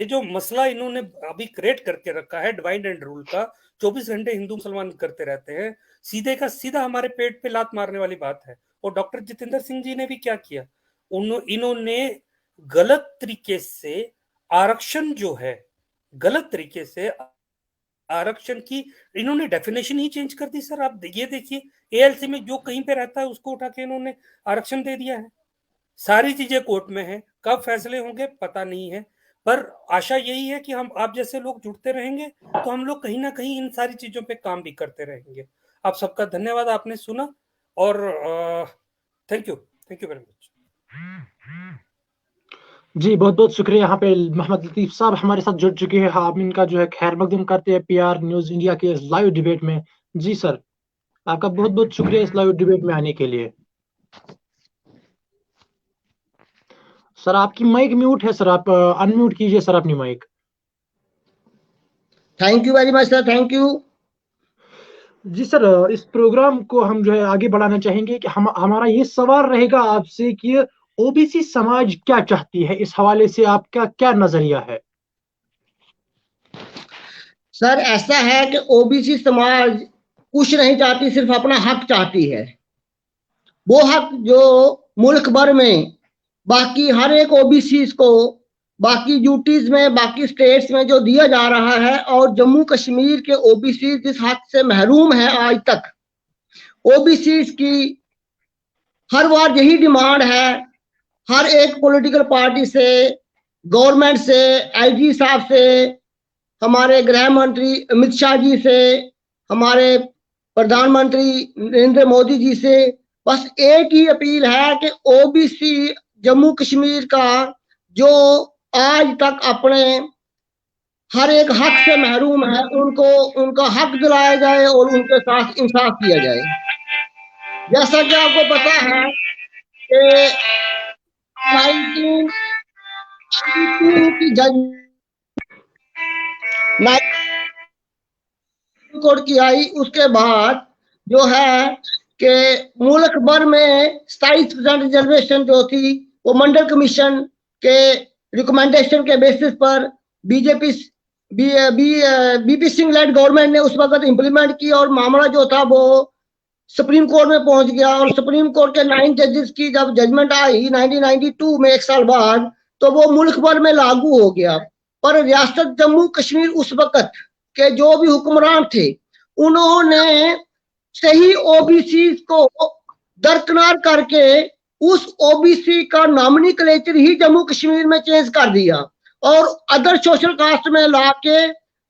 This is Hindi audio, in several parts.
ये जो मसला इन्होंने अभी क्रिएट करके रखा है डिवाइड एंड रूल का, 24 घंटे हिंदू मुसलमान करते रहते हैं, सीधे का सीधा हमारे पेट पे लात मारने वाली बात है। और डॉक्टर जितेंद्र सिंह जी ने भी क्या किया, इन्होंने गलत तरीके से आरक्षण जो है, गलत तरीके से आरक्षण की इन्होंने डेफिनेशन ही चेंज कर दी सर। आप ये देखिए, एएलसी में जो कहीं पे रहता है उसको उठा के इन्होंने आरक्षण दे दिया है। सारी चीजें कोर्ट में है, कब फैसले होंगे पता नहीं है, पर आशा यही है कि हम आप जैसे लोग जुड़ते रहेंगे तो हम लोग कहीं ना कहीं इन सारी चीजों पे काम भी करते रहेंगे। आप सबका धन्यवाद, आपने सुना, और थैंक यू वेरी मच। जी बहुत बहुत शुक्रिया। यहाँ पे मोहम्मद लतीफ साहब हमारे साथ जुड़ चुके हैं। हम इनका जो है खैर मकदम करते हैं पीआर न्यूज इंडिया के लाइव डिबेट में। जी सर, आपका बहुत बहुत शुक्रिया इस लाइव डिबेट में आने के लिए। सर आपकी माइक म्यूट है सर, आप अनम्यूट कीजिए सर अपनी mic. Thank you very much sir, thank you. जी सर, इस प्रोग्राम को हम जो है आगे बढ़ाना चाहेंगे कि हमारा ये सवाल रहेगा आपसे कि ओबीसी समाज क्या चाहती है, इस हवाले से आपका क्या नजरिया है? सर ऐसा है कि ओबीसी समाज कुछ नहीं चाहती, सिर्फ अपना हक चाहती है। वो हक जो मुल्क भर में बाकी हर एक ओबीसी को बाकी यूटीज में, बाकी स्टेट्स में जो दिया जा रहा है, और जम्मू कश्मीर के ओबीसी जिस हक से महरूम है आज तक, ओबीसी की हर बार यही डिमांड है हर एक पॉलिटिकल पार्टी से, गवर्नमेंट से, आईजी साहब से, हमारे गृह मंत्री अमित शाह जी से, हमारे प्रधानमंत्री नरेंद्र मोदी जी से, बस एक ही अपील है कि ओबीसी जम्मू कश्मीर का जो आज तक अपने हर एक हक से महरूम है, उनको उनका हक दिलाया जाए और उनके साथ इंसाफ किया जाए। जैसा कि आपको पता है कि 1992 की जज कोर्ट की आई, उसके बाद जो है कि मुल्क भर में 27% रिजर्वेशन जो थी वो मंडल कमीशन के रिकमेंडेशन के बेसिस पर बीपी सिंह लेड गवर्नमेंट ने उस वक्त इम्प्लीमेंट की, और मामला जो था वो सुप्रीम कोर्ट में पहुंच गया। और सुप्रीम कोर्ट के 9 जजेस की जब जजमेंट आई 1992 में, एक साल बाद, तो वो मुल्क भर में लागू हो गया। पर रियासत जम्मू कश्मीर उस वक्त के जो भी हुक्मरान थे, उन्होंने सही ओबीसी को दरकिनार करके उस ओबीसी का नॉमिनक्लेचर ही जम्मू कश्मीर में चेंज कर दिया, और अदर सोशल कास्ट में लाके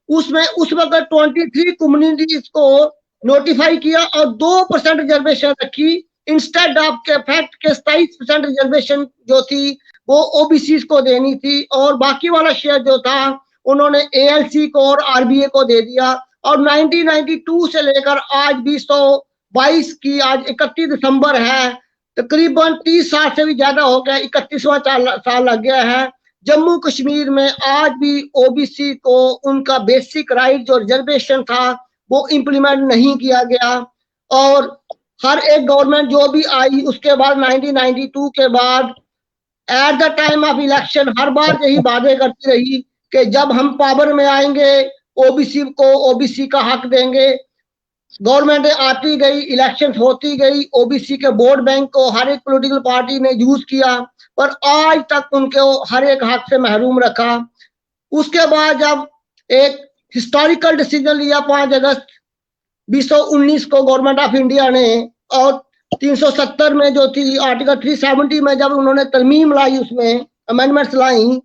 उसमें उस वक्त 23 कम्युनिटीज को नोटिफाई किया और 2% रिजर्वेशन रखी, इंस्टेड ऑफ के फैक्ट के 27% रिजर्वेशन जो थी वो ओबीसी को देनी थी, और बाकी वाला शेयर जो था उन्होंने एएलसी को और आरबीए को दे दिया। और 1992 से लेकर आज 2022 की आज 31 दिसंबर है, तकरीबन 30 साल से भी ज्यादा हो गया, 31वां साल लग गया है। जम्मू कश्मीर में आज भी ओबीसी को उनका बेसिक राइट जो रिजर्वेशन था वो इम्प्लीमेंट नहीं किया गया। और हर एक गवर्नमेंट जो भी आई उसके बाद 1992 के बाद at the time of election हर बार यही वादे करती रही कि जब हम पावर में आएंगे ओबीसी को ओबीसी का हक देंगे। गवर्नमेंट आती गई, इलेक्शन होती गई, ओबीसी के वोट बैंक को हर एक पॉलिटिकल पार्टी ने यूज किया, पर आज तक उनको हर एक हक से महरूम रखा। उसके बाद जब एक हिस्टोरिकल डिसीजन लिया 5 अगस्त 2019 को गवर्नमेंट ऑफ इंडिया ने, और 370 में जो थी आर्टिकल 370 में जब उन्होंने तरमीम लाई, उसमें अमेंडमेंट्स लाई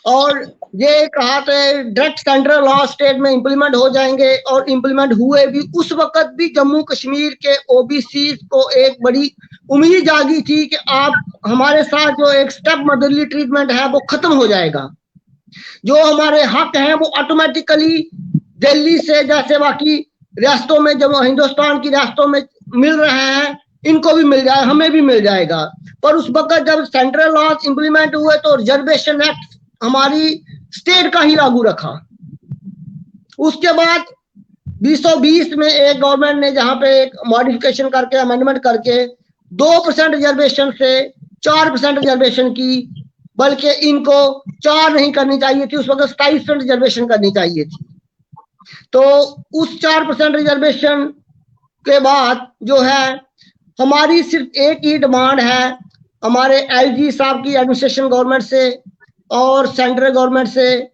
और ये कहा था डायरेक्ट सेंट्रल लॉ स्टेट में इंप्लीमेंट हो जाएंगे, और इंप्लीमेंट हुए भी। उस वक्त भी जम्मू कश्मीर के ओबीसी को एक बड़ी उम्मीद जागी थी कि आप हमारे साथ जो एक स्टेप मदरली ट्रीटमेंट है वो खत्म हो जाएगा, जो हमारे हक हैं वो ऑटोमेटिकली दिल्ली से जैसे बाकी रियासतों में, जब हिंदुस्तान की रियासतों में मिल रहे हैं, इनको भी मिल जाए, हमें भी मिल जाएगा। पर उस वक्त जब सेंट्रल लॉ इंप्लीमेंट हुए तो रिजर्वेशन एक्ट हमारी स्टेट का ही लागू रखा। उसके बाद 2020 में एक गवर्नमेंट ने जहां पे एक मॉडिफिकेशन करके अमेंडमेंट करके 2% रिजर्वेशन से 4% रिजर्वेशन की, बल्कि इनको 4 नहीं करनी चाहिए थी, उस वक्त 27% रिजर्वेशन करनी चाहिए थी। तो उस 4% रिजर्वेशन के बाद जो है हमारी सिर्फ एक ही डिमांड है हमारे एलजी साहब की एडमिनिस्ट्रेशन गवर्नमेंट से और सेंट्रल गवर्नमेंट से,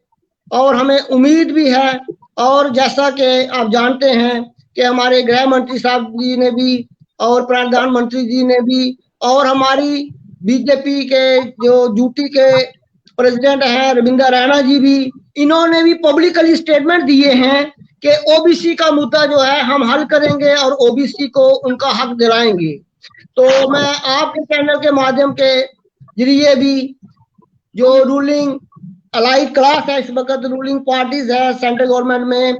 और हमें उम्मीद भी है, और जैसा कि आप जानते हैं कि हमारे गृह मंत्री साहब जी ने भी और प्रधानमंत्री जी ने भी और हमारी बीजेपी के जो यूटी के प्रेसिडेंट हैं रविंद्र रैना जी भी, इन्होंने भी पब्लिकली स्टेटमेंट दिए हैं कि ओबीसी का मुद्दा जो है हम हल करेंगे और ओबीसी को उनका हक दिलाएंगे। तो मैं आपके चैनल के माध्यम के जरिए भी जो रूलिंग अलाइड क्लास है, इस वक्त रूलिंग पार्टीज है सेंट्रल गवर्नमेंट में,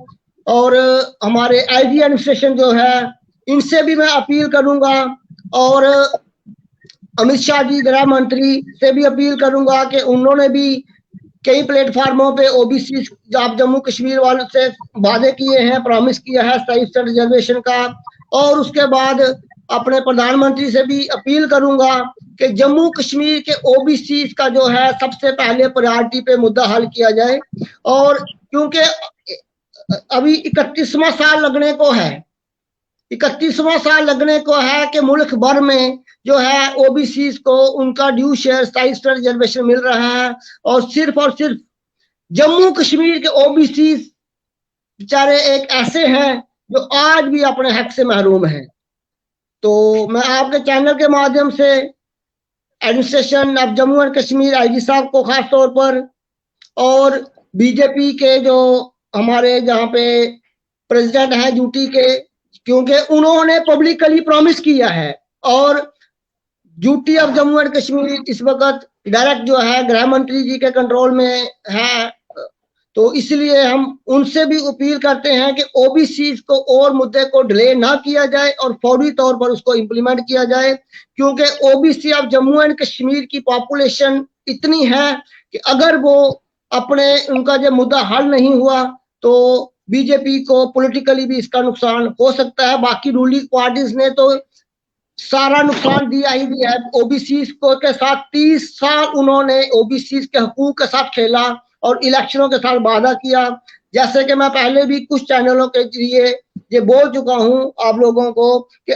और हमारे आईजी एडमिनिस्ट्रेशन जो है, इनसे भी मैं अपील करूंगा, और अमित शाह जी गृह मंत्री से भी अपील करूंगा कि उन्होंने भी कई प्लेटफार्मों पे ओबीसी आप जम्मू कश्मीर वालों से वादे किए हैं, प्रॉमिस किया है 27% रिजर्वेशन का, और उसके बाद अपने प्रधानमंत्री से भी अपील करूंगा कि जम्मू कश्मीर के ओबीसी का जो है सबसे पहले प्रायोरिटी पे मुद्दा हल किया जाए। और क्योंकि अभी 31वां साल लगने को है, 31वां साल लगने को है कि मुल्क भर में जो है ओबीसी को उनका ड्यू शेयर 27% रिजर्वेशन मिल रहा है, और सिर्फ जम्मू कश्मीर के ओबीसी बेचारे एक ऐसे हैं जो आज भी अपने हक से महरूम हैं। तो मैं आपके चैनल के माध्यम से administration of Jammu and Kashmir IG साहब को खास तौर पर, और बीजेपी के जो हमारे जहाँ पे प्रेसिडेंट हैं यूटी के, क्योंकि उन्होंने पब्लिकली प्रॉमिस किया है, और UT of Jammu and Kashmir इस वक्त डायरेक्ट जो है गृह मंत्री जी के कंट्रोल में है, तो इसलिए हम उनसे भी अपील करते हैं कि ओबीसी को और मुद्दे को डिले ना किया जाए और फौरी तौर पर उसको इम्प्लीमेंट किया जाए, क्योंकि OBC of Jammu and Kashmir की पॉपुलेशन इतनी है कि अगर वो अपने उनका जो मुद्दा हल नहीं हुआ तो बीजेपी को पॉलिटिकली भी इसका नुकसान हो सकता है। बाकी रूलिंग पार्टीज ने तो सारा नुकसान दिया ही दिया है ओबीसी को के साथ। 30 साल उन्होंने ओबीसी के हकूक के साथ खेला और इलेक्शनों के साथ वादा किया। जैसे कि मैं पहले भी कुछ चैनलों के जरिए ये बोल चुका हूं आप लोगों को कि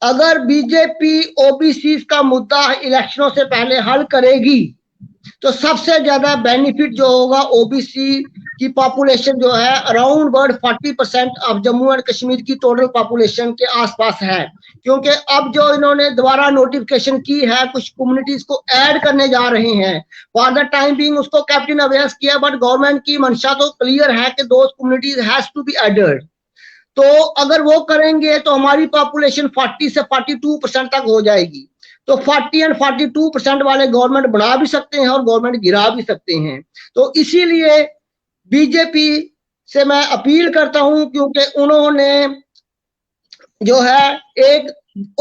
अगर बीजेपी ओबीसी का मुद्दा इलेक्शनों से पहले हल करेगी तो सबसे ज्यादा बेनिफिट जो होगा ओबीसी की पॉपुलेशन जो है around 40% of Jammu and Kashmir की टोटल पॉपुलेशन के आसपास है, क्योंकि अब जो इन्होंने दोबारा नोटिफिकेशन की है कुछ कम्युनिटीज को ऐड करने जा रहे हैं। फॉर द टाइम बीइंग उसको कैप्टन अवेयर्स किया, बट गवर्नमेंट की मंशा तो क्लियर है कि those communities has to be added. तो अगर वो करेंगे तो हमारी पॉपुलेशन 40 से 42% तक हो जाएगी। तो 40 और 42% वाले गवर्नमेंट बना भी सकते हैं और गवर्नमेंट गिरा भी सकते हैं। तो इसीलिए बीजेपी से मैं अपील करता हूं, क्योंकि उन्होंने जो है एक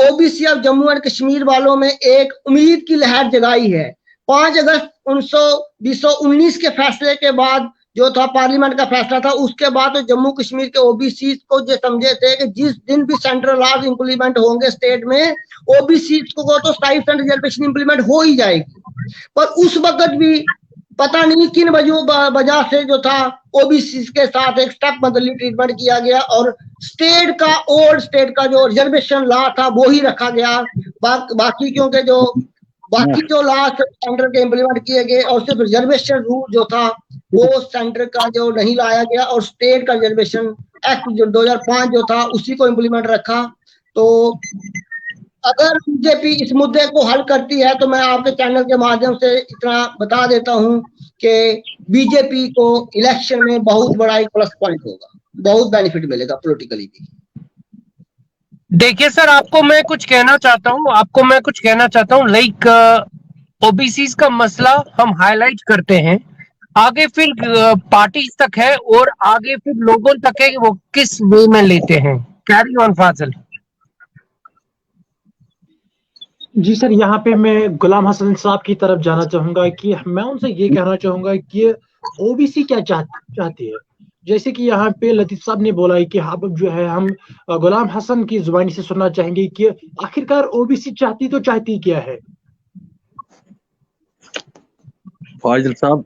OBC of Jammu and Kashmir वालों में एक उम्मीद की लहर जगाई है। 5 अगस्त 2019 के फैसले के बाद जो था पार्लियामेंट का फैसला था, उसके बाद तो जम्मू कश्मीर के ओबीसी को जो समझे थे कि जिस दिन भी सेंट्रल लॉज इंप्लीमेंट होंगे स्टेट में ओबीसी को तो 27% रिजर्वेशन इंप्लीमेंट हो ही जाएगी। पर उस वक्त भी पता नहीं किन वजह से जो था ओबीसी के साथ एक स्टेप बदली ट्रीटमेंट किया गया और स्टेट का ओल्ड स्टेट का जो रिजर्वेशन लॉ था वो ही रखा गया। बाकी क्योंकि जो बाकी जो लॉ सेंटर के इम्प्लीमेंट किए गए और सिर्फ रिजर्वेशन रूल जो था वो सेंटर का जो नहीं लाया गया और स्टेट का रिजर्वेशन एक्ट जो 2005 जो था उसी को इम्प्लीमेंट रखा। तो अगर बीजेपी इस मुद्दे को हल करती है तो मैं आपके चैनल के माध्यम से इतना बता देता हूं कि बीजेपी को इलेक्शन में बहुत बड़ा एक प्लस पॉइंट होगा, बहुत बेनिफिट मिलेगा पॉलिटिकली भी। देखिए सर, आपको मैं कुछ कहना चाहता हूं लाइक ओबीसी का मसला हम हाईलाइट करते हैं, आगे फिर पार्टीज तक है और आगे फिर लोगों तक है कि वो किस वे में लेते हैं। Carry on Fazil. जी सर, यहाँ पे मैं गुलाम हसन साहब की तरफ जाना चाहूंगा कि मैं उनसे ये कहना चाहूंगा कि ओबीसी क्या चाहती है। जैसे कि यहाँ पे लतीफ साहब ने बोला है कि अब जो है हम गुलाम हसन की जुबानी से सुनना चाहेंगे कि आखिरकार ओबीसी चाहती क्या है। फाजिल साहब,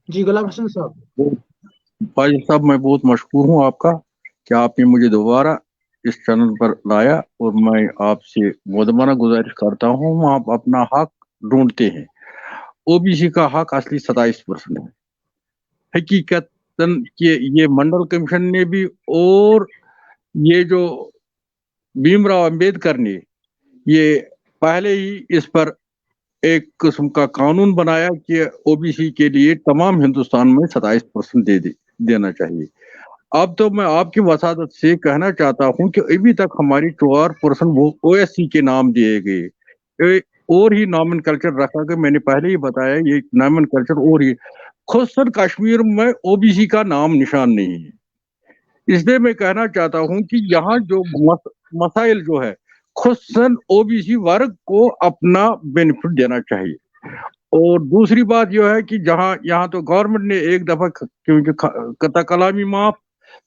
जी गुलाम हसन साहब। फाजिल साहब, मैं बहुत मशहूर हूँ आपका कि आपने मुझे दोबारा इस चैनल पर लाया, और मैं आपसे मुदमना गुजारिश करता हूँ, आप अपना हक ढूंढते हैं। ओबीसी का हक असली 27% है हकीकतन कि ये मंडल कमीशन ने भी, और ये जो भीमराव अंबेडकर ने ये पहले ही इस पर एक किस्म का कानून बनाया कि ओबीसी के लिए तमाम हिंदुस्तान में 27% देना चाहिए। अब तो मैं आपकी वसादत से कहना चाहता हूं कि अभी तक हमारी 4% वो ओएससी के नाम दिए गए, और ही नामन कल्चर रखा गया। मैंने पहले ही बताया, ये नामन कल्चर और ही खुसन कश्मीर में ओबीसी का नाम निशान नहीं है। इसलिए मैं कहना चाहता हूं कि यहाँ जो मसाइल जो है, खुसन ओबीसी वर्ग को अपना बेनिफिट देना चाहिए। और दूसरी बात यह है कि जहाँ यहाँ तो गवर्नमेंट ने एक दफा, क्योंकि कता कलामी माफ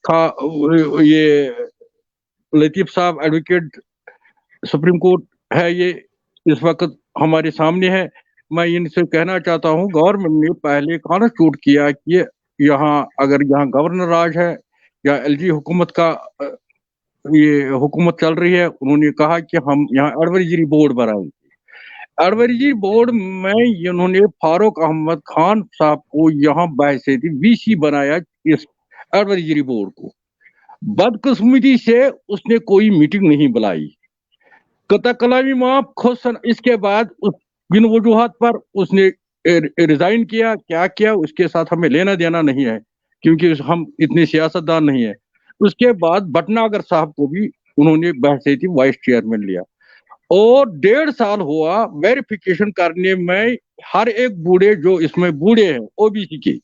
था, ये लतीफ साहब एडवोकेट सुप्रीम कोर्ट है, ये इस वक्त हमारे सामने है। मैं इनसे कहना चाहता हूँ, गवर्नमेंट ने पहले कॉन्स्टिट्यूट किया कि यहाँ अगर यहाँ गवर्नर राज है या एलजी हुकूमत का ये हुकूमत चल रही है, उन्होंने कहा कि हम यहाँ एडवाइजरी बोर्ड बनाएंगे। एडवाइजरी बोर्ड में इन्होंने फारूक अहमद खान साहब को यहाँ बहैसियत वीसी बनाया इस एडवाइजरी बोर्ड को। बदकिस्मती से उसने कोई मीटिंग नहीं बुलाई। कता कलामी माफ खुद इसके बाद बिन वजूहत पर उसने रिजाइन किया। क्या किया उसके साथ हमें लेना देना नहीं है, क्योंकि हम इतने सियासतदान नहीं है। उसके बाद भटनागर साहब को भी उन्होंने बहैसियत वाइस चेयरमैन लिया, और 1.5 साल हुआ वेरिफिकेशन करने में। हर एक बूढ़े जो इसमें बूढ़े हैं ओबीसी के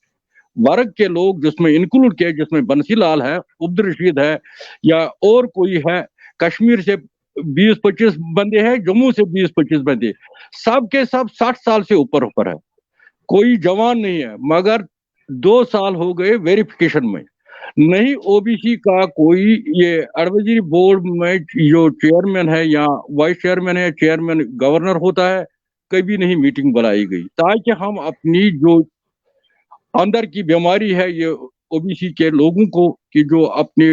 वर्ग के लोग जिसमें इंक्लूड किए, जिसमें बंसीलाल है, अब्दुल रशीद है, या और कोई है, कश्मीर से 20-25 बंदे हैं, जम्मू से 20-25 बंदे, सब के सब 60 साल से ऊपर है, कोई जवान नहीं है। मगर 2 साल हो गए वेरिफिकेशन में, नहीं ओबीसी का कोई ये एडवाइजरी बोर्ड में जो चेयरमैन है या वाइस चेयरमैन है, चेयरमैन गवर्नर होता है, कभी नहीं मीटिंग बुलाई गई, ताकि हम अपनी जो अंदर की बीमारी है ये ओबीसी के लोगों को, कि जो अपने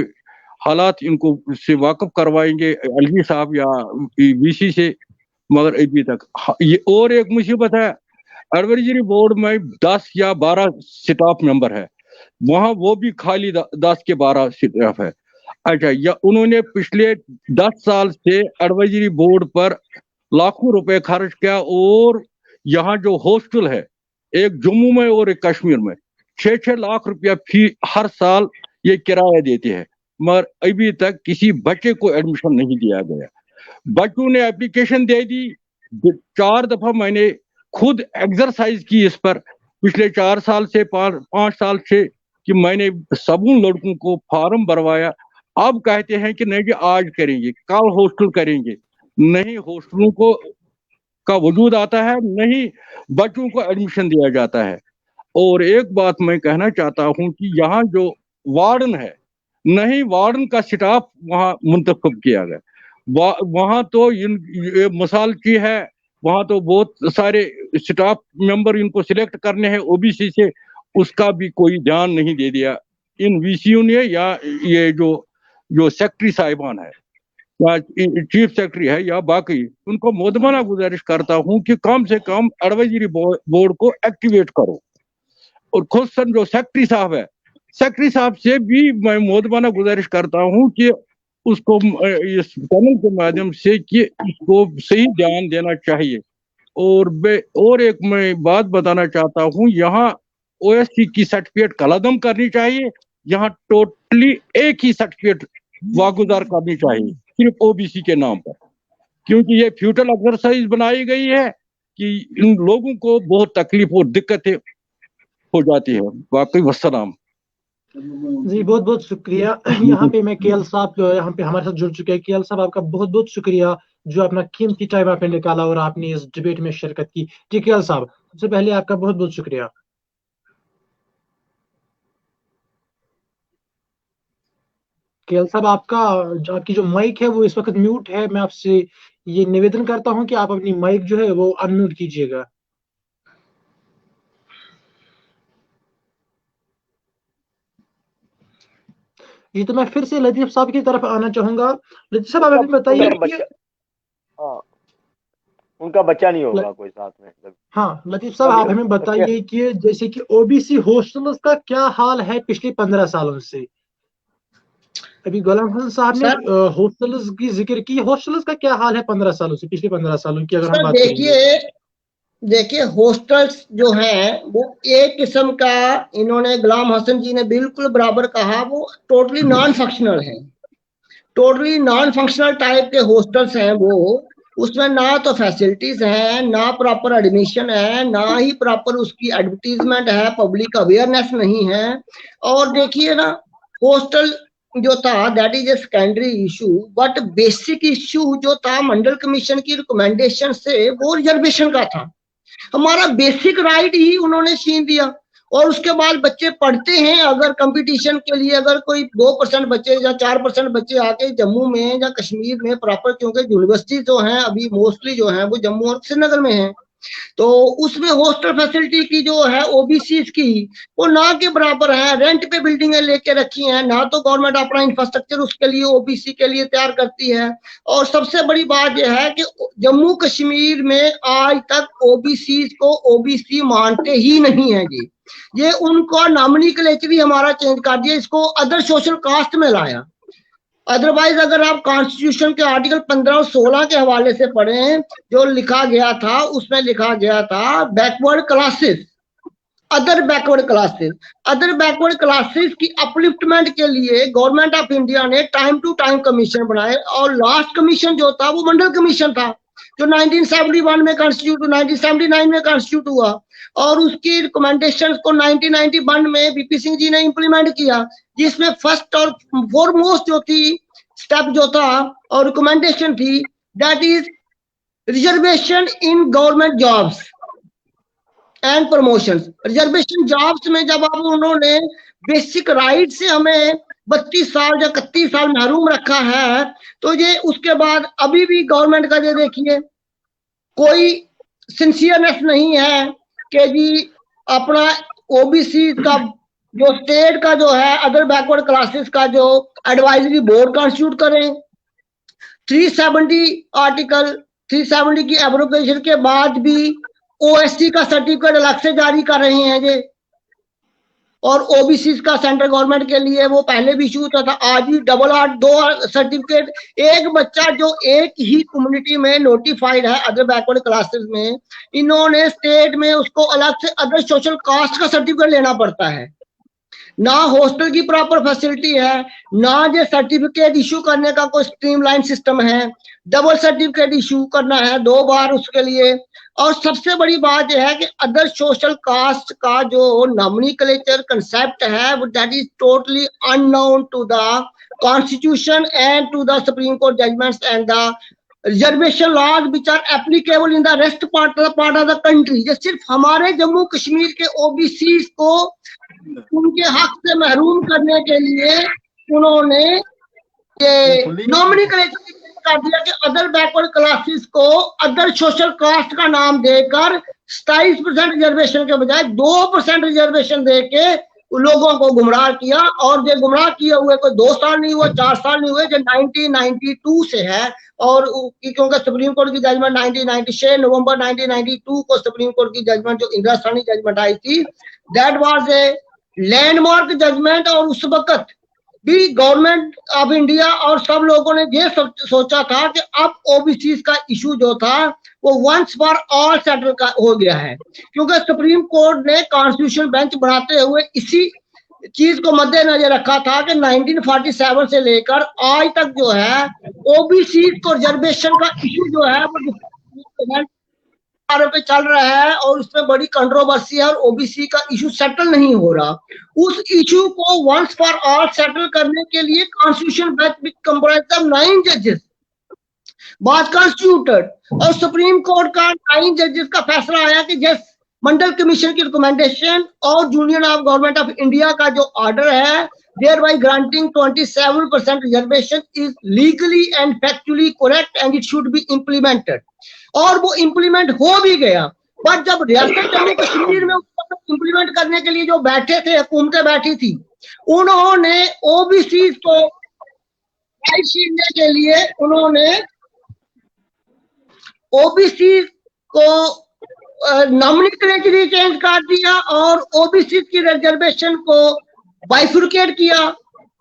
हालात इनको से वाकफ करवाएंगे एलजी साहब या वीसी से। मगर अभी तक ये और एक मुसीबत है, एडवाइजरी बोर्ड में 10 या 12 स्टाफ मेंबर है, वहां वो भी खाली 10 के 12 स्टाफ है। अच्छा, या उन्होंने पिछले 10 साल से एडवाइजरी बोर्ड पर लाखों रुपए खर्च किया, और यहाँ जो हॉस्टल है, एक जम्मू में और एक कश्मीर में, 6-6 लाख रुपया फी हर साल ये किराया देते हैं, मगर अभी तक किसी बच्चे को एडमिशन नहीं दिया गया। बच्चों ने एप्लीकेशन दे दी, 4 दफा मैंने खुद एक्सरसाइज की इस पर, पिछले 4 साल से 5 साल से, कि मैंने सबून लड़कों को फॉर्म भरवाया। अब कहते हैं कि नहीं जी आज करेंगे, कल हॉस्टल करेंगे, नहीं हॉस्टलों को का वजूद आता है, नहीं बच्चों को एडमिशन दिया जाता है। और एक बात मैं कहना चाहता हूं कि यहाँ जो वार्डन है, नहीं वार्डन का स्टाफ वहां मुंतखब किया गया, वहां तो ये मिसाल की है, वहां तो बहुत सारे स्टाफ मेंबर इनको सिलेक्ट करने हैं ओबीसी से, उसका भी कोई ध्यान नहीं दे दिया इन वीसीओ ने, या ये जो सेक्रेटरी साहिबान है या चीफ सेक्रेटरी है या बाकी, उनको मुदमना गुजारिश करता हूं कि कम से कम एडवाइजरी बोर्ड को एक्टिवेट करो। और खुद सन जो सेक्रेटरी साहब है, सेक्रेटरी साहब से भी मैं मुदमना गुजारिश करता हूं कि उसको इस चैनल के माध्यम से कि इसको सही ध्यान देना चाहिए। और एक मैं बात बताना चाहता हूं, यहाँ ओएससी की सर्टिफिकेट कलदम करनी चाहिए, यहाँ टोटली एक ही सर्टिफिकेट वागुजार करनी चाहिए सिर्फ ओबीसी के नाम पर, क्योंकि ये फ्यूटल एक्सरसाइज बनाई गई है कि इन लोगों को बहुत तकलीफ और दिक्कतें हो जाती है। वाकई वस्सलाम जी, बहुत बहुत शुक्रिया। यहाँ पे मैं केएल साहब यहाँ पे हमारे साथ जुड़ चुके हैं। केएल साहब आपका बहुत बहुत शुक्रिया जो अपना कीमती टाइम आपने निकाला और आपने इस डिबेट में शिरकत की। जी केएल साहब, सबसे पहले आपका बहुत बहुत शुक्रिया। केएल साहब, आपकी जो माइक है वो इस वक्त म्यूट है। मैं आपसे ये निवेदन करता हूँ कि आप अपनी माइक जो है वो अनम्यूट कीजिएगा। जी, तो मैं फिर से लतीफ साहब की तरफ आना चाहूंगा। लतीफ साहब, आप अभी बताइए कि उनका बच्चा नहीं होगा कोई साथ में। हाँ, लतीफ साहब आप हमें बताइए कि जैसे कि ओबीसी हॉस्टल्स का क्या हाल है पिछले 15 सालों से। अभी गुलाम हसन साहब ने हॉस्टल्स की जिक्र की, हॉस्टल्स का क्या हाल है 15 सालों से, पिछले 15 सालों की अगर हम बात करेंगे। देखिए हॉस्टल्स जो हैं वो एक किस्म का, इन्होंने गुलाम हसन जी ने बिल्कुल बराबर कहा, वो टोटली नॉन फंक्शनल है, टोटली नॉन फंक्शनल टाइप के हॉस्टल्स हैं वो। उसमें ना तो फैसिलिटीज है, ना प्रॉपर एडमिशन है, ना ही प्रॉपर उसकी एडवर्टीजमेंट है, पब्लिक अवेयरनेस नहीं है। और देखिए ना, हॉस्टल जो था that is a secondary issue, but basic issue जो था मंडल कमीशन की रिकमेंडेशन से वो रिजर्वेशन का था। हमारा बेसिक राइट ही उन्होंने छीन दिया। और उसके बाद बच्चे पढ़ते हैं, अगर कंपटीशन के लिए अगर कोई 2% बच्चे या 4% बच्चे आके जम्मू में या कश्मीर में प्रॉपर, क्योंकि यूनिवर्सिटी जो है अभी मोस्टली जो है वो जम्मू और श्रीनगर में है, तो उसमें हॉस्टल फैसिलिटी की जो है ओबीसी की वो ना के बराबर है। रेंट पे बिल्डिंगें लेके रखी हैं, ना तो गवर्नमेंट अपना इंफ्रास्ट्रक्चर उसके लिए ओबीसी के लिए तैयार करती है। और सबसे बड़ी बात यह है कि जम्मू कश्मीर में आज तक ओबीसी को ओबीसी मानते ही नहीं है जी। ये उनको नॉमिनक्लेचर ही हमारा चेंज कर दिया, इसको अदर सोशल कास्ट में लाया। अदरवाइज अगर आप कॉन्स्टिट्यूशन के आर्टिकल 15 और 16 के हवाले से पढ़ें, जो लिखा गया था उसमें लिखा गया था backward classes, other backward classes, other backward classes की अपलिफ्टमेंट के लिए गवर्नमेंट ऑफ इंडिया ने टाइम टू टाइम कमीशन बनाए। और लास्ट कमीशन जो था वो मंडल कमीशन था, जो 1971 में कॉन्स्टिट्यूट 1979 में कॉन्स्टिट्यूट हुआ, और उसकी रिकमेंडेशंस को 1991 में बीपी सिंह जी ने इंप्लीमेंट किया, जिसमें फर्स्ट और फॉरमोस्ट जो थी स्टेप जो था और रिकमेंडेशन थी that is reservation in government jobs and promotions. Reservation jobs में जब आप उन्होंने बेसिक राइट से हमें 32 साल या 31 साल महरूम रखा है, तो ये उसके बाद अभी भी गवर्नमेंट का ये देखिए कोई सिंसियरनेस नहीं है कि जी अपना ओबीसी का जो स्टेट का जो है अदर बैकवर्ड क्लासेस का जो एडवाइजरी बोर्ड कॉन्स्टिट्यूट करें। 370 आर्टिकल 370 की एब्रोगेशन के बाद भी ओएससी का सर्टिफिकेट अलग से जारी कर रहे हैं ये, और ओबीसी का सेंट्रल गवर्नमेंट के लिए वो पहले भी इशू होता था, आज भी डबल 2 सर्टिफिकेट। एक बच्चा जो एक ही कम्युनिटी में नोटिफाइड है अदर बैकवर्ड क्लासेस में, इन्होंने स्टेट में उसको अलग से अदर सोशल कास्ट का सर्टिफिकेट लेना पड़ता है। ना हॉस्टल की प्रॉपर फैसिलिटी है, ना ये सर्टिफिकेट इशू करने का कोई स्ट्रीमलाइन सिस्टम है, डबल सर्टिफिकेट इशू करना है 2 बार उसके लिए। और सबसे बड़ी बात यह है कि अदर सोशल कास्ट का जो नॉमिनक्लेचर कंसेप्ट है वो that is totally unknown to the constitution and to the supreme court judgments and the reservation laws which are applicable in the rest part of the country. ये सिर्फ हमारे जम्मू कश्मीर के ओबीसी को उनके हक से महरूम करने के लिए उन्होंने ये नॉमिनक्लेचर कर दिया कि अदर बैकवर्ड क्लासेस को अदर सोशल कास्ट का नाम देकर 27% रिजर्वेशन के बजाय 2% रिजर्वेशन देके लोगों को गुमराह किया। और ये गुमराह किए हुए कोई 2 साल नहीं हुए, 4 साल नहीं हुए, जो 1992 से है। और क्योंकि सुप्रीम कोर्ट की जजमेंट 1996 नवंबर 1992 को सुप्रीम कोर्ट की जजमेंट जो इंदिरा सानी जजमेंट आई थी, that was a landmark judgment. और उस वक्त भी गवर्नमेंट ऑफ इंडिया और सब लोगों ने ये सोचा था कि अब ओबीसी का इशू जो था वो वंस फॉर ऑल सेटल का हो गया है, क्योंकि सुप्रीम कोर्ट ने कॉन्स्टिट्यूशन बेंच बनाते हुए इसी चीज को मद्देनजर रखा था कि 1947 से लेकर आज तक जो है ओबीसी को रिजर्वेशन का इशू जो है वो पे चल रहा है और उसमें बड़ी कंट्रोवर्सी है और ओबीसी का इशू सेटल नहीं हो रहा। उस इशू को वंस फॉर ऑल सेटल करने के लिए कॉन्स्टिट्यूशन बेंच कंप्राइज ऑफ 9 जजेस वाज कॉन्स्टिट्यूटेड और सुप्रीम कोर्ट का 9 जजेस का फैसला आया कि जस मंडल कमीशन की रिकमेंडेशन और union of government of India का जो ऑर्डर है thereby granting 27% reservation is legally and factually correct and it should be implemented। और वो इम्प्लीमेंट हो भी गया। बट जब रियासत जम्मू कश्मीर में इम्प्लीमेंट करने के लिए जो बैठे थे, हुकूमतें बैठी थी, उन्होंने ओबीसी को राइट छीनने के लिए उन्होंने ओबीसी को नॉमिनेटरी चेंज कर दिया और ओबीसी की रिजर्वेशन को बाइफुर्केट किया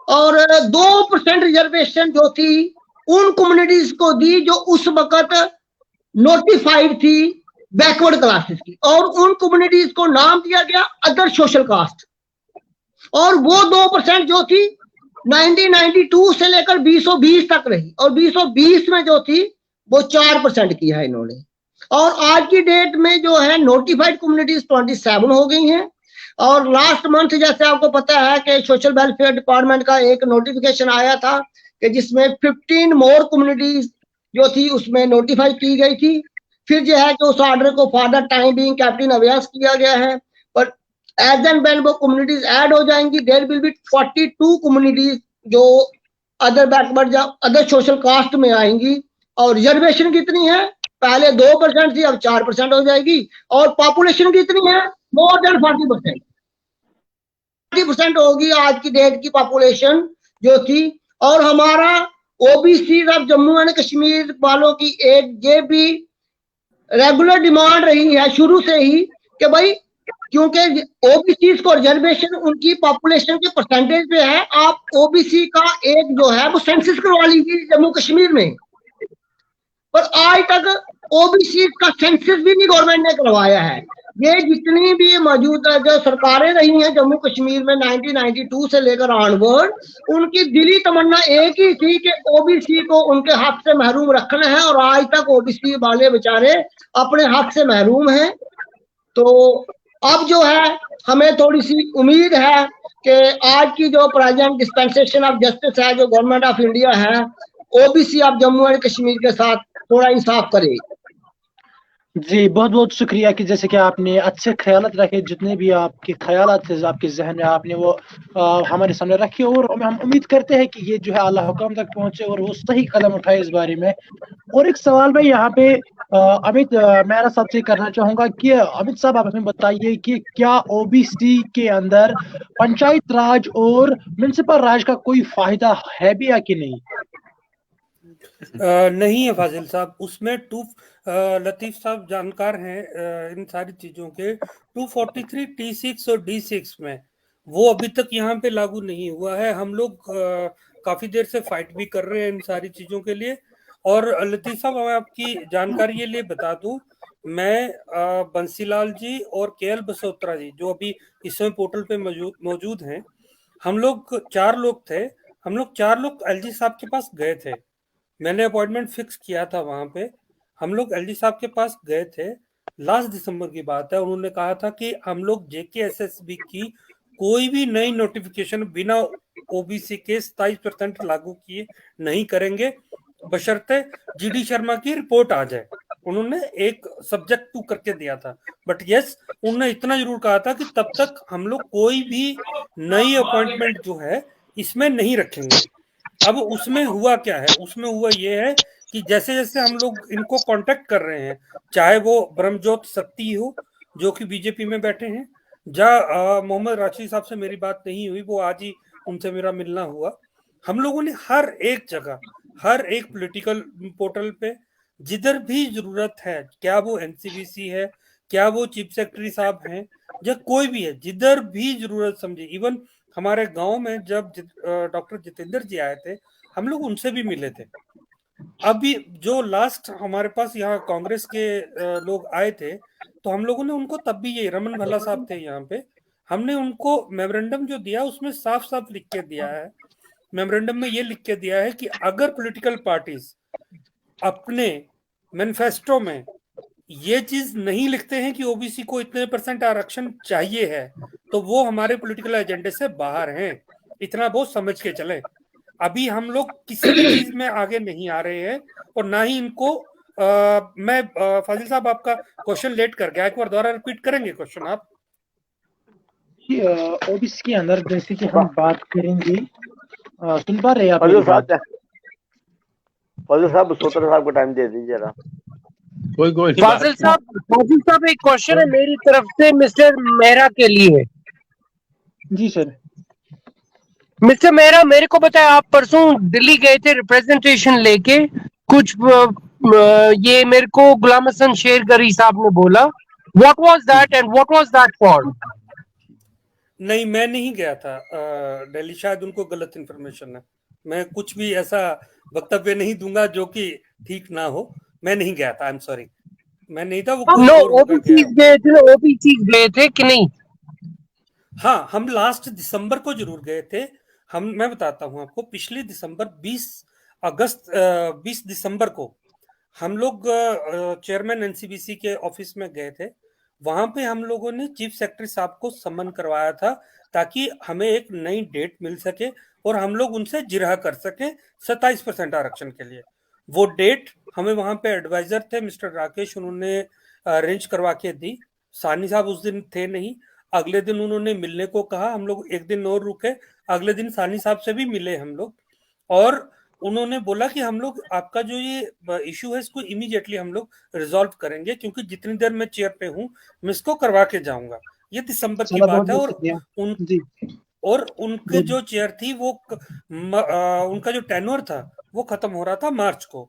और 2% रिजर्वेशन जो थी उन कम्युनिटीज को दी जो उस वक्त नोटिफाइड थी बैकवर्ड क्लासेस की, और उन कम्युनिटीज को नाम दिया गया अदर सोशल कास्ट। और वो 2% जो थी 1992 से लेकर 2020 तक रही, और 2020 में जो थी वो 4% की है इन्होंने। और आज की डेट में जो है नोटिफाइड कम्युनिटीज 27 हो गई हैं। और लास्ट मंथ जैसे आपको पता है कि सोशल वेलफेयर डिपार्टमेंट का एक नोटिफिकेशन आया था कि जिसमें 15 मोर कम्युनिटीज जो थी उसमें नोटिफाई की गई थी। फिर जो है कि उस ऑर्डर को for the time being kept in अवेयर्स किया गया है, पर एज एंड व्हेन वो कम्युनिटीज ऐड हो जाएंगी देयर विल बी 42 कम्युनिटीज जो अदर बैकवर्ड या अदर सोशल कास्ट में आएंगी। और रिजर्वेशन कितनी है, पहले 2% थी, अब 4% हो जाएगी। और पॉपुलेशन कितनी है, मोर देन 40%। 40% होगी आज की डेट की पॉपुलेशन जो थी। और हमारा ओबीसी अब जम्मू एंड कश्मीर वालों की एक ये भी रेगुलर डिमांड रही है शुरू से ही कि भाई क्योंकि ओबीसी को रिजर्वेशन उनकी पॉपुलेशन के परसेंटेज पे है, आप ओबीसी का एक जो है वो सेंसस करवा लीजिए जम्मू कश्मीर में। पर आज तक ओबीसी का सेंसस भी नहीं गवर्नमेंट ने करवाया है। ये जितनी भी मौजूदा जो सरकारें रही हैं जम्मू कश्मीर में 1992 से लेकर ऑनवर्ड, उनकी दिली तमन्ना एक ही थी कि ओबीसी को उनके हक से महरूम रखना है, और आज तक ओबीसी वाले बेचारे अपने हक से महरूम हैं। तो अब जो है हमें थोड़ी सी उम्मीद है कि आज की जो प्रेजेंट डिस्पेंसेशन ऑफ जस्टिस है जो गवर्नमेंट ऑफ इंडिया है, OBC of Jammu and Kashmir के साथ थोड़ा इंसाफ करे। जी बहुत बहुत शुक्रिया कि जैसे कि आपने अच्छे ख्यालात रखे, जितने भी आपके ख्यालात थे आपके जहन में आपने वो हमारे सामने रखे, और हम उम्मीद करते हैं कि ये जो है अल्लाह हुक्म तक पहुंचे और वो सही कदम उठाए इस बारे में। और एक सवाल मैं यहाँ पे अमित मेरा सबसे करना चाहूंगा कि अमित साहब आप हमें बताइए कि क्या ओबीसी के अंदर पंचायत राज और म्युनिसिपल राज का कोई फायदा है भी या कि नहीं? नहीं है फाजिल साहब, उसमें लतीफ साहब जानकार हैं इन सारी चीजों के। 243 T6 और D6 में वो अभी तक यहाँ पे लागू नहीं हुआ है। हम लोग काफी देर से फाइट भी कर रहे हैं इन सारी चीजों के लिए। और लतीफ साहब मैं आपकी जानकारी के लिए बता दूं, मैं बंसीलाल जी और KL बसोत्रा जी जो अभी इस समय पोर्टल पे मौजूद हैं, हम लोग 4 लोग थे। हम लोग 4 लोग LG साहब के पास गए थे। मैंने अपॉइंटमेंट फिक्स किया था वहां पे। हम लोग LG साहब के पास गए थे, लास्ट दिसंबर की बात है। उन्होंने कहा था कि हम लोग JKSSB की कोई भी नई नोटिफिकेशन बिना ओबीसी के 27% लागू किए नहीं करेंगे, बशर्ते GD शर्मा की रिपोर्ट आ जाए। उन्होंने एक सब्जेक्ट 2 करके दिया था, बट यस उन्होंने इतना जरूर कहा था कि तब तक हम लोग कोई भी नई अपॉइंटमेंट जो है इसमें नहीं रखेंगे। अब उसमें हुआ क्या है, उसमें हुआ ये है कि जैसे जैसे हम लोग इनको कांटेक्ट कर रहे हैं, चाहे वो ब्रह्मजोत सत्ती हो जो कि बीजेपी में बैठे हैं, मोहम्मद राशिद साहब से मेरी बात नहीं हुई, वो आज ही उनसे मेरा मिलना हुआ। हम लोगों ने हर एक जगह, हर एक पॉलिटिकल पोर्टल पे जिधर भी जरूरत है, क्या वो NCVC है, क्या वो चीफ सेक्रेटरी साहब हैं, या कोई भी है, जिधर भी जरूरत समझे। इवन हमारे गांव में जब डॉक्टर जितेंद्र जी आए थे, हम लोग उनसे भी मिले थे। अभी जो लास्ट हमारे पास यहाँ कांग्रेस के लोग आए थे, तो हम लोगों ने उनको तब भी, ये रमन भल्ला साहब थे यहाँ पे, हमने उनको मेमोरेंडम जो दिया उसमें साफ साफ लिख के दिया है। मेमोरेंडम में ये लिख के दिया है कि अगर पॉलिटिकल पार्टीज अपने मैनिफेस्टो में ये चीज नहीं लिखते हैं कि ओबीसी को इतने % आरक्षण चाहिए है, तो वो हमारे पॉलिटिकल एजेंडे से बाहर हैं। इतना बहुत समझ के चले। अभी हम लोग किसी भी चीज में आगे नहीं आ रहे हैं, और ना ही इनको मैं फाजिल साहब आपका क्वेश्चन लेट कर गया, एक बार दोबारा रिपीट करेंगे क्वेश्चन आप? ओबीसी के अंदर जैसे कि हम बात करेंगे, सुन पा रहे हैं आप? फाजिल साहब बसोत्रा साहब को टाइम दे दीजिए ना। कोई फाजिल साहब एक क्वेश्चन है मेरी तरफ से मिस्टर मेहरा के लिए। जी सर। मिस्टर मेहरा, मेरे को बताया, आप परसों दिल्ली गए थे रिप्रेजेंटेशन लेके, कुछ ये मेरे को गुलाम हसन शेरगरी साहब ने बोला। What was that and what was that for? नहीं, मैं नहीं गया था दिल्ली, शायद उनको गलत इन्फॉर्मेशन है। मैं कुछ भी ऐसा वक्तव्य नहीं दूंगा जो कि ठीक ना हो। मैं नहीं गया था, आई एम सॉरी, मैं नहीं था, वो कोई नो, और होगा ओबीसी गया। गए थे, ओबीसी गए थे कि नहीं? हाँ, हम लास्ट दिसंबर को जरूर गए थे। मैं बताता हूँ आपको, पिछले दिसंबर 20 दिसंबर को हम लोग चेयरमैन एनसीबीसी के ऑफिस में गए थे। वहां पे हम लोगों ने चीफ सेक्रेटरी साहब को सम्मन करवाया था ताकि हमें एक नई डेट मिल सके और हम लोग उनसे जिरह कर सके 27% आरक्षण के लिए। वो डेट हमें वहां पे एडवाइजर थे मिस्टर राकेश, उन्होंने अरेंज करवा के दी। सानी साहब उस दिन थे नहीं। अगले दिन उन्होंने मिलने को कहा, हम लोग एक दिन और रुके। अगले दिन सानी साहब से भी मिले हम लोग, और उन्होंने बोला कि हम लोग आपका जो ये इशू है इसको इमीडिएटली हम लोग रिजॉल्व करेंगे, क्योंकि जितनी देर मैं चेयर पे हूँ मैं इसको करवा के जाऊंगा। ये दिसंबर की बात है। और उनके जो चेयर थी वो उनका जो टेन्योर था वो खत्म हो रहा था मार्च को।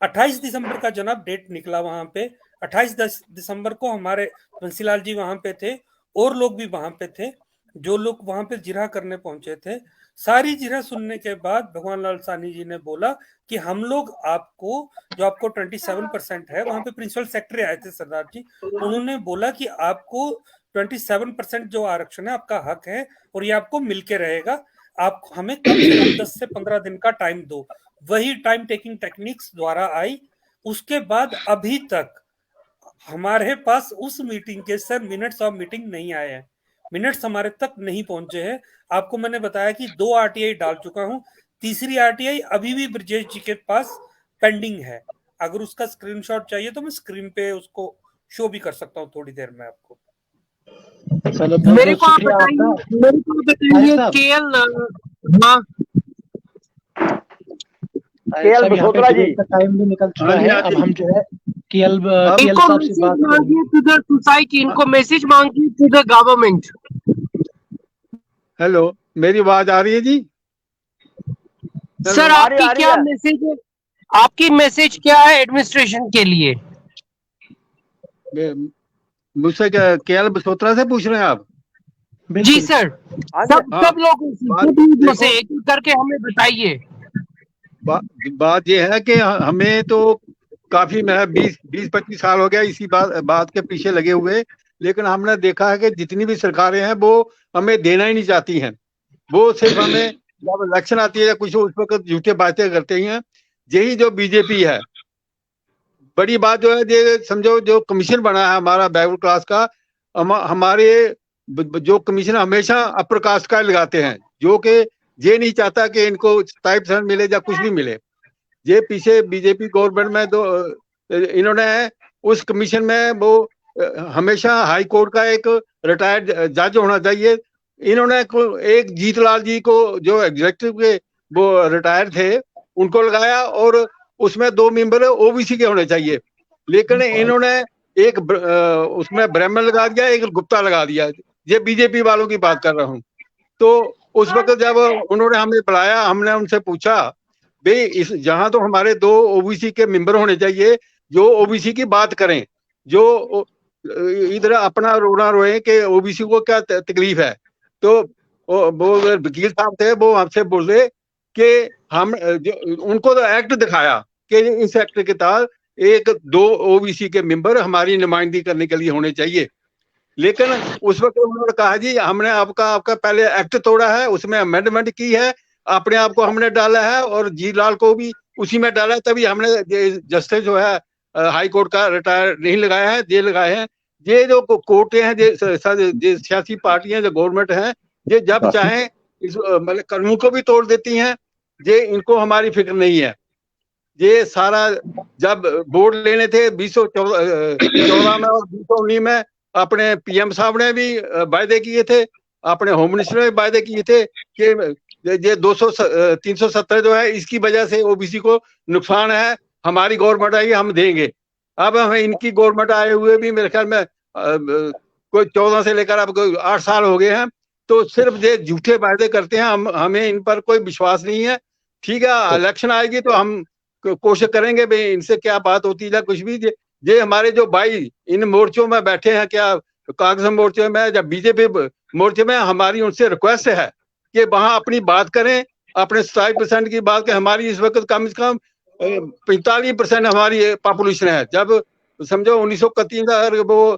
28 दिसंबर का जनाब डेट निकला वहां पे। 28 दिसंबर को हमारे बंसीलाल जी वहां पे थे और लोग भी वहां पे थे, जो लोग वहां पे जिरह करने पहुंचे थे। सारी जिरह सुनने के बाद भगवान लाल साहनी जी ने बोला कि हम लोग आपको, जो आपको 27% है, वहां पे प्रिंसिपल सेक्रेटरी आए थे सरदार जी, उन्होंने बोला कि आपको 27% जो आरक्षण है आपका हक है और ये आपको मिलके रहेगा। आप हमें कम से कम 10 से 15 दिन का टाइम दो। वही टाइम टेकिंग टेक्निक्स द्वारा आई। उसके बाद अभी तक हमारे पास उस मीटिंग के सर मिनट्स ऑफ मीटिंग नहीं आए हैं, मिनट्स हमारे तक नहीं पहुंचे हैं। आपको मैंने बताया कि 2 आरटीआई डाल चुका हूं, तीसरी आरटीआई अभी भी ब्रजेश जी के पास पेंडिंग है। अगर उसका स्क्रीनशॉट चाहिए तो मैं स्क्रीन पे उसको शो भी कर सकता हूं थोड़ी देर में आपको। मेरे को आप बताइए केएल, हाँ केएल बसोत्रा जी, टाइम भी निकल चुका है। अब हम जो है केएल साहब से बात मांगिए टू द सोसाइटी, इनको मैसेज मांगिए टू द गवर्नमेंट। हेलो, मेरी आवाज आ रही है जी? सर आपकी क्या मैसेज है? आपकी मैसेज क्या है एडमिनिस्ट्रेशन के लिए? मुझसे केएल बसोत्रा से पूछ रहे हैं आप? जी सर, सब लोगों से एक एक करके हमें बताइए। बात यह है कि हमें तो काफी 20-25 साल हो गया इसी बात के पीछे लगे हुए, लेकिन हमने देखा है कि जितनी भी सरकारें हैं वो हमें देना ही नहीं चाहती हैं। वो सिर्फ हमें जब इलेक्शन आती है या कुछ उस वक्त झूठे बातें करते हैं। यही जो बीजेपी है, बड़ी बात जो है, ये समझो जो कमीशन बना है हमारा बैकवर्ड क्लास का, हमारे जो कमीशन हमेशा अपर कास्ट का लगाते हैं, जो कि ये नहीं चाहता कि इनको 27% मिले या कुछ भी मिले। ये पीछे बीजेपी गवर्नमेंट में तो इन्होंने उस कमीशन में वो हमेशा हाई कोर्ट का एक रिटायर्ड जज होना चाहिए। इन्होंने एक जीतलाल जी को, जो एग्जीक्यूटिव के वो रिटायर थे, उनको लगाया और उसमें 2 मेंबर ओबीसी के होने चाहिए, लेकिन इन्होंने एक उसमें ब्राह्मण लगा दिया, एक गुप्ता लगा दिया। ये बीजेपी वालों की बात कर रहा हूँ। तो उस वक्त जब उन्होंने हमें बुलाया, हमने उनसे पूछा भाई इस जहां तो हमारे 2 ओबीसी के मेंबर होने चाहिए जो ओबीसी की बात करें, जो इधर अपना रोना रोए कि ओबीसी को क्या तकलीफ है। तो वो वकील साहब थे, वो हमसे बोले कि हम उनको तो एक्ट दिखाया कि इस एक्ट के तहत 1-2 ओबीसी के मेंबर हमारी नुमाइंदगी करने के लिए होने चाहिए। लेकिन उस वक्त उन्होंने कहा जी हमने आपका पहले एक्ट तोड़ा है, उसमें अमेंडमेंट की है, अपने आप को हमने डाला है और जीलाल को भी उसी में डाला है, तभी हमने जस्टिस जो है हाई कोर्ट का रिटायर नहीं लगाया है, ये लगाए हैं। ये जो कोर्टें हैं, ये सियासी पार्टियां जो गवर्नमेंट है, ये जब चाहें इस मतलब कानून को भी तोड़ देती हैं। ये इनको हमारी फिक्र नहीं है। ये सारा जब वोट लेने थे 2014 में और 2019 में अपने पीएम साहब ने भी वायदे किए थे, अपने होम मिनिस्टर ने वायदे किए थे कि ये 370 जो है इसकी वजह से ओबीसी को नुकसान है, हमारी गवर्नमेंट आई हम देंगे। अब हमें इनकी गवर्नमेंट आए हुए भी मेरे ख्याल में कोई 14 से लेकर अब 8 साल हो गए हैं, तो सिर्फ ये झूठे वायदे करते हैं। हमें इन पर कोई विश्वास नहीं है। ठीक है, इलेक्शन आएगी तो हम कोशिश करेंगे भाई इनसे क्या बात होती है कुछ भी। ये हमारे जो भाई इन मोर्चों में बैठे हैं, क्या कांग्रेस मोर्चे में या बीजेपी मोर्चे में, हमारी उनसे रिक्वेस्ट है कि वहां अपनी बात करें, अपने 27% की बात करें। हमारी इस वक्त कम से कम 45% हमारी पॉपुलेशन है। जब समझो 1931 अगर वो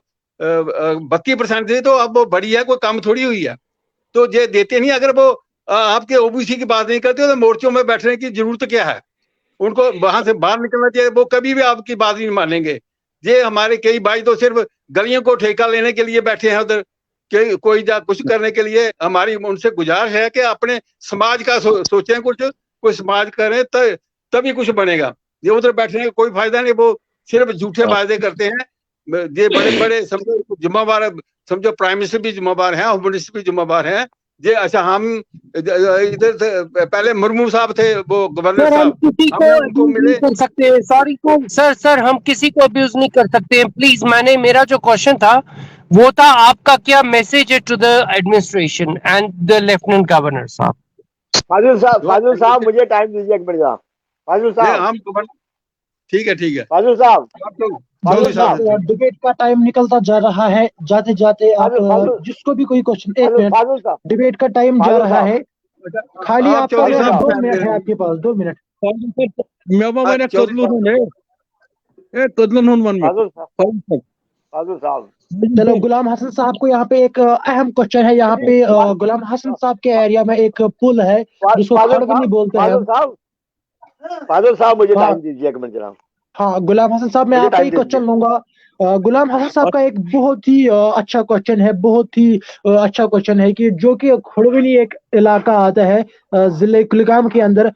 32% थे तो अब वो बड़ी है, कोई कम थोड़ी हुई है। तो ये देते नहीं। अगर वो आपके ओबीसी की बात नहीं करते तो मोर्चों में बैठने की जरूरत क्या है? उनको वहां से बाहर निकलना चाहिए। वो कभी भी आपकी बात नहीं मानेंगे। ये हमारे कई भाई तो सिर्फ गलियों को ठेका लेने के लिए बैठे हैं उधर, कोई कुछ करने के लिए। हमारी उनसे गुजारिश है कि अपने समाज का सोचें, कुछ समाज करें, तभी कुछ बनेगा। ये उधर बैठने का कोई फायदा नहीं। वो सिर्फ झूठे वायदे करते हैं। ये बड़े बड़े समझो जिम्मेवार, समझो प्राइम मिनिस्टर भी जिम्मेवार हैं, होम मिनिस्टर भी जिम्मेवार हैं। ये अच्छा, हम इधर पहले मुर्मू साहब थे, वो गवर्नर साहब, उनको मिले कर सकते हैं। सॉरी सर, हम किसी को अब्यूज नहीं कर सकते हैं प्लीज। मेरा जो क्वेश्चन था वो था आपका क्या मैसेज है to the administration and the lieutenant governor साहब। फाजिल साहब मुझे टाइम दीजिए एक मिनट। फाजिल साहब, ठीक है फाजिल साहब, डिबेट का टाइम निकलता जा रहा है। जाते जाते आप जिसको भी कोई क्वेश्चन, एक मिनट, डिबेट का टाइम जा रहा है। खाली आपका 2 मिनट है आपके पास, 2 मिनट। चलो, गुलाम हसन साहब को यहाँ पे एक अहम क्वेश्चन है। यहाँ पे गुलाम हसन साहब के एरिया में एक पुल है जिसको खड़गनी बोलते हैं। फाजिल साहब मुझे टाइम दीजिए एक मिनट जनाब। हाँ गुलाम हसन साहब, मैं आपका ही क्वेश्चन लूंगा। गुलाम हसन साहब का एक बहुत ही अच्छा क्वेश्चन है, बहुत ही अच्छा क्वेश्चन है कि जो कि खड़गनी एक इलाका आता है जिले कुलगाम के अंदर।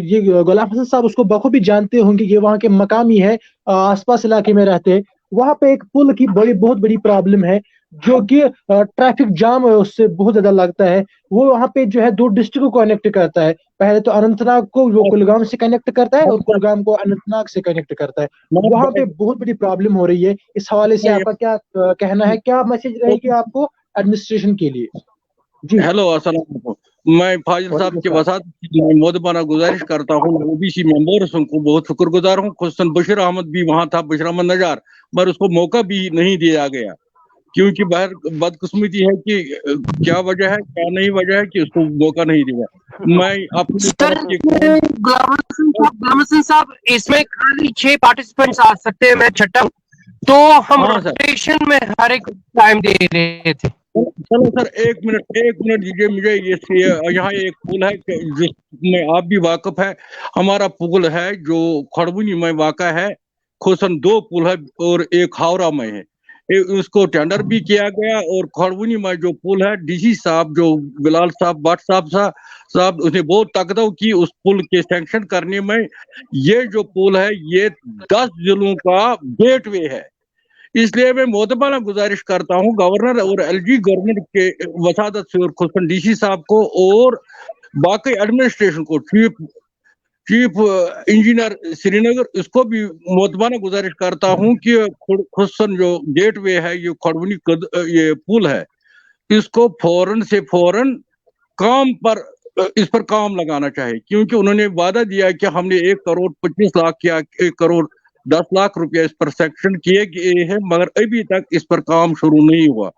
ये गुलाम हसन साहब उसको बखूबी जानते होंगे, ये वहाँ के मकामी है, आसपास इलाके में रहते हैं। वहाँ पे एक पुल की बहुत बड़ी प्रॉब्लम है, जो कि ट्रैफिक जाम उससे बहुत ज्यादा लगता है। वो वहाँ पे जो है 2 डिस्ट्रिक्ट को कनेक्ट करता है। पहले तो अनंतनाग को वो कुलगाम से कनेक्ट करता है और कुलगाम को अनंतनाग से कनेक्ट करता है। वहाँ पे बहुत बड़ी प्रॉब्लम हो रही है। इस हवाले से आपका क्या कहना है? क्या मैसेज रहेगी आपको एडमिनिस्ट्रेशन के लिए? जी हेलो, अस्सलाम वालेकुम। मैं फाजिल साहब के वसात मोदबाना गुजारिश करता हूँ। ओबीसी मेंबर्स उनको बहुत शुक्रगुजार हूँ। खुसन बशीर अहमद भी वहाँ था, बशीर अहमद नजार, पर उसको मौका भी नहीं दिया गया क्योंकि बदकिस्मती है कि क्या वजह है, क्या नहीं वजह है कि उसको मौका नहीं दिया। मैं अपनी गुलाम हसन साहब, इसमें खाली 6 पार्टिसिपेंट्स आ सकते हैं, मैं छठा, तो हम रोटेशन में हर एक टाइम दे रहे थे। चलो सर, एक मिनट दीजिए मुझे। यहाँ एक पुल है जिसमें आप भी वाकिफ है। हमारा पुल है जो खड़बुनी में वाक़ा है। खुसन 2 पुल है और एक हावड़ा में है। उसको टेंडर भी किया गया और खड़बुनी में जो पुल है, डीसी साहब जो बिलाल साहब भट्ट साहब उसने बहुत ताकत की उस पुल के सैंक्शन करने में। ये जो पुल है ये 10 जिलों का गेटवे है। इसलिए मैं मोदबाना गुजारिश करता हूँ गवर्नर और एलजी गवर्नमेंट के वसादत से और खुसन डीसी साहब को और बाकी एडमिनिस्ट्रेशन को, चीफ इंजीनियर श्रीनगर, इसको भी मोदबाना गुजारिश करता हूँ कि खुसन जो गेटवे है, ये खड़बुनी ये पुल है, इसको फौरन से फौरन इस पर काम लगाना चाहिए। क्योंकि उन्होंने वादा दिया कि हमने 1 करोड़ 25 लाख या 1 करोड़ 10 लाख रुपया इस पर सेक्शन किए गए हैं, मगर अभी तक इस पर काम शुरू नहीं हुआ।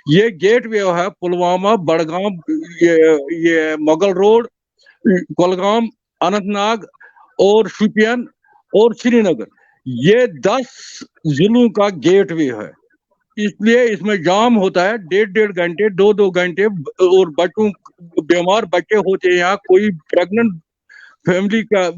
ये गेटवे है पुलवामा, बड़गाम, ये मुगल रोड, कुलगाम, अनंतनाग और शुपियन और श्रीनगर, ये 10 जिलों का गेटवे है। इसलिए इसमें जाम होता है 1.5 घंटे, 2 घंटे, और बीमार बच्चे होते हैं यहाँ, कोई प्रेग्नेंट फैमिली का